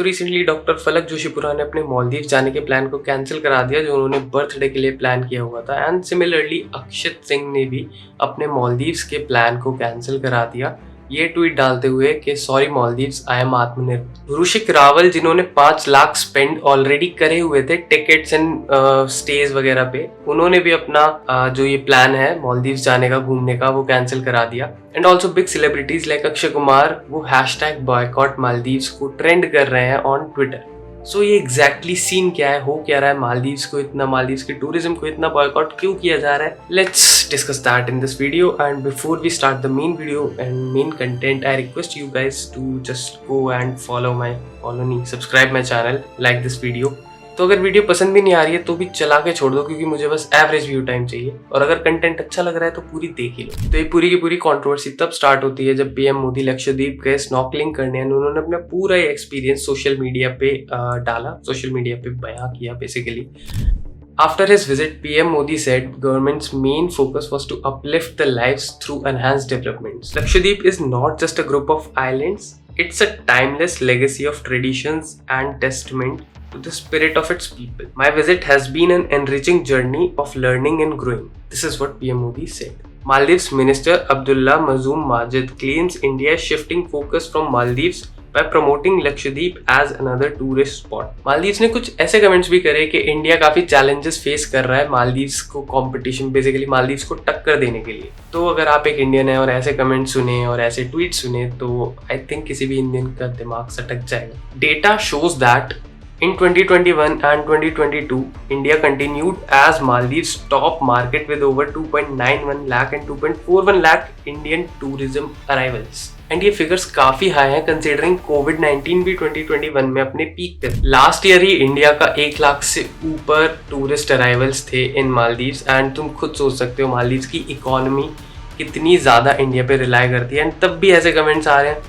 तो recently doctor फलक जोशीपुरा ने अपने मालदीव जाने के प्लान को कैंसिल करा दिया जो उन्होंने बर्थडे के लिए प्लान किया हुआ था। एंड सिमिलरली अक्षित सिंह ने भी अपने मालदीव्स के प्लान को कैंसिल करा दिया, ये ट्वीट डालते हुए कि सॉरी मालदीव्स, आई एम आत्मनिर्भर। ऋषिक रावल जिन्होंने 5 लाख स्पेंड ऑलरेडी करे हुए थे टिकट्स एंड स्टेज वगैरह पे, उन्होंने भी अपना जो ये प्लान है मालदीव्स जाने का, घूमने का, वो कैंसिल करा दिया। And also big celebrities like Akshay Kumar वो हैशटैग बॉयकॉट मालदीव्स को ट्रेंड कर रहे हैं ऑन ट्विटर। सो ये एग्जैक्टली सीन क्या है, हो क्या रहा है, मालदीव्स को इतना, मालदीव्स के टूरिज्म को इतना बॉयकॉट क्यों किया जा रहा है? Let's discuss that in this video. And before we start the main video and main content, I request you guys to just go and subscribe my channel, like this video. तो अगर video पसंद भी नहीं आ रही है तो भी चला के छोड़ दो, क्योंकि मुझे बस एवरेज व्यू टाइम चाहिए, और अगर कंटेंट अच्छा लग रहा है तो पूरी देख ही लो। तो ये पूरी की पूरी कंट्रोवर्सी तब स्टार्ट होती है जब पीएम मोदी लक्षद्वीप गए स्नॉर्कलिंग करने, उन्होंने अपना पूरा ये एक्सपीरियंस सोशल मीडिया पे डाला, सोशल मीडिया पे बयां किया basically. After his visit, PM Modi said government's main focus was to uplift the lives through enhanced developments. Lakshadweep is not just a group of islands, it's a timeless legacy of traditions and testament to the spirit of its people. My visit has been an enriching journey of learning and growing. This is what PM Modi said. Maldives Minister Abdullah Mazoom Majid claims India is shifting focus from Maldives by promoting Lakshadweep as another tourist spot. Maldives ने कुछ ऐसे comments भी करे कि India काफी challenges face कर रहा है मालदीव्स को कंपटीशन, बेसिकली मालदीव्स को टक्कर देने के लिए। तो अगर आप एक इंडियन है और ऐसे कमेंट सुने और ऐसे ट्वीट सुने तो आई थिंक किसी भी इंडियन का दिमाग सटक जाएगा। Data shows that in 2021 and 2022, India continued as Maldives' top market with over 2.91 lakh and 2.41 lakh Indian tourism arrivals. And ये फिगर्स काफी हाई हैं कंसिडरिंग कोविड-19 भी 2021 में अपने पीक पे। लास्ट ईयर ही इंडिया का 1 लाख से ऊपर टूरिस्ट अराइवल्स थे इन मालदीव्स। एंड तुम खुद सोच सकते हो मालदीव्स की इकोनॉमी कितनी ज्यादा इंडिया पे रिलाई करती है, एंड तब भी ऐसे कमेंट्स आ रहे हैं।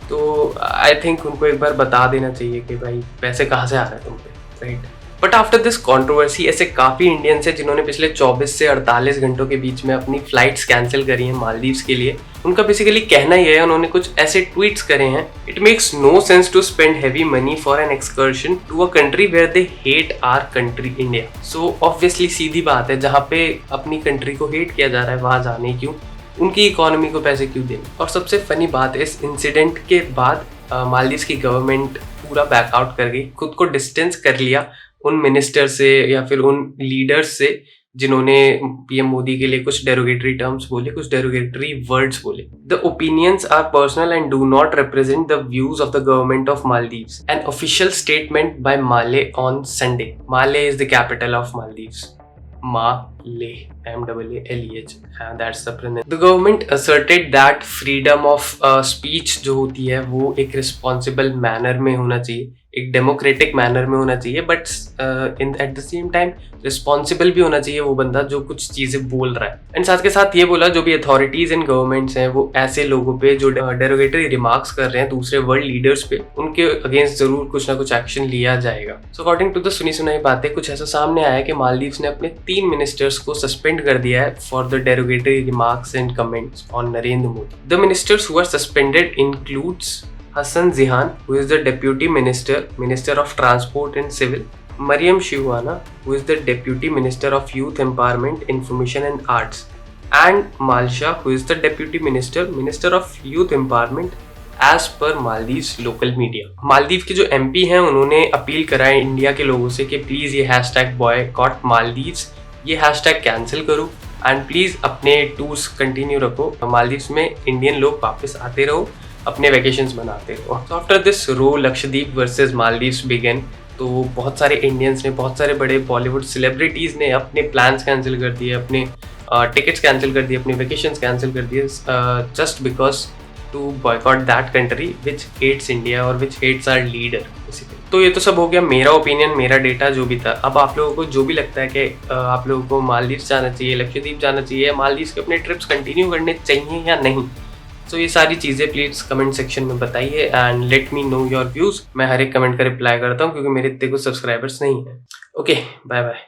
तो आई थिंक उनको एक बार बता देना चाहिए कि भाई पैसे कहाँ से आ रहे हैं तुम पे, right? But after this controversy ऐसे काफ़ी इंडियंस हैं जिन्होंने पिछले 24 से 48 घंटों के बीच में अपनी फ्लाइट्स कैंसिल करी हैं मालदीव्स के लिए। उनका बेसिकली कहना ये है, उन्होंने कुछ ऐसे ट्वीट्स करे हैं, it makes no sense to spend heavy money for an excursion to a country where they hate our country India. So obviously सीधी बात है, जहाँ पे अपनी कंट्री को हेट किया जा रहा है वहाँ जाने क्यों, उनकी इकोनॉमी को पैसे क्यों देने। और सबसे फनी बात है, इस इंसिडेंट के बाद मालदीव्स की गवर्नमेंट पूरा बैकआउट कर गई, खुद को डिस्टेंस कर लिया उन मिनिस्टर से या फिर उन लीडर्स से जिन्होंने पीएम मोदी के लिए कुछ डेरोगेटरी टर्म्स बोले, कुछ डेरोगेटरी वर्ड्स बोले। The opinions are personal and do not represent the views of the government of Maldives. An official statement by Male on Sunday. Male is the capital of Maldives. Male, M-A-L-E-H, that's the pronunciation. The government asserted that freedom of speech जो होती है वो एक responsible manner में होना चाहिए, एक democratic manner में होना चाहिए, but at the same time responsible भी होना चाहिए वो बंदा जो कुछ चीज़ें बोल रहा है। एंड साथ के साथ ये बोला जो भी अथॉरिटीज एंड गवर्नमेंट्स हैं वो ऐसे लोगों पे जो डेरोगेटरी रिमार्क्स कर रहे हैं दूसरे वर्ल्ड लीडर्स पे, उनके अगेंस्ट जरूर कुछ ना कुछ एक्शन लिया जाएगा। सो अकॉर्डिंग टू द सुनी सुनाई बातें कुछ ऐसा सामने आया कि मालदीव्स ने अपने 3 मिनिस्टर्स को सस्पेंड कर दिया है for the derogatory remarks and comments on Narendra Modi. The ministers who are suspended includes Hassan Zihan, who is the Deputy Minister, Minister of Transport and Civil, Mariam Shiwana, who is the Deputy Minister of Youth Empowerment, Information and Arts, and Malsha, who is the Deputy Minister, Minister of Youth Empowerment, as per Maldives local media. Maldives के जो MP हैं उन्होंने appeal करा है India के लोगों से कि प्लीज़ ये हैशटैग बॉयकॉट मालदीव्स, ये हैशटैग कैंसिल करो एंड प्लीज़ अपने टूर्स कंटिन्यू रखो, मालदीव्स में इंडियन लोग वापस आते रहो, अपने वैकेशंस मनाते रहो। After this row Lakshadweep versus Maldives began, तो बहुत सारे इंडियंस ने, बहुत सारे बड़े बॉलीवुड सेलिब्रिटीज़ ने अपने प्लान्स कैंसिल कर दिए, अपने टिकट्स कैंसिल कर दिए, अपने वैकेशंस कैंसिल कर दिए, just because to boycott that country which hates India और which hates our leader basically. तो ये तो सब हो गया मेरा ओपिनियन, मेरा डेटा जो भी था। अब आप लोगों को जो भी लगता है कि आप लोगों को मालदीव्स जाना चाहिए, लक्षद्वीप जाना चाहिए, मालदीव्स के अपने ट्रिप्स कंटिन्यू करने चाहिए या नहीं, तो ये सारी चीज़ें प्लीज़ कमेंट सेक्शन में बताइए and let me know your views. मैं हर एक कमेंट का रिप्लाई करता हूँ क्योंकि मेरे इतने कुछ सब्सक्राइबर्स नहीं हैं। Okay, bye bye.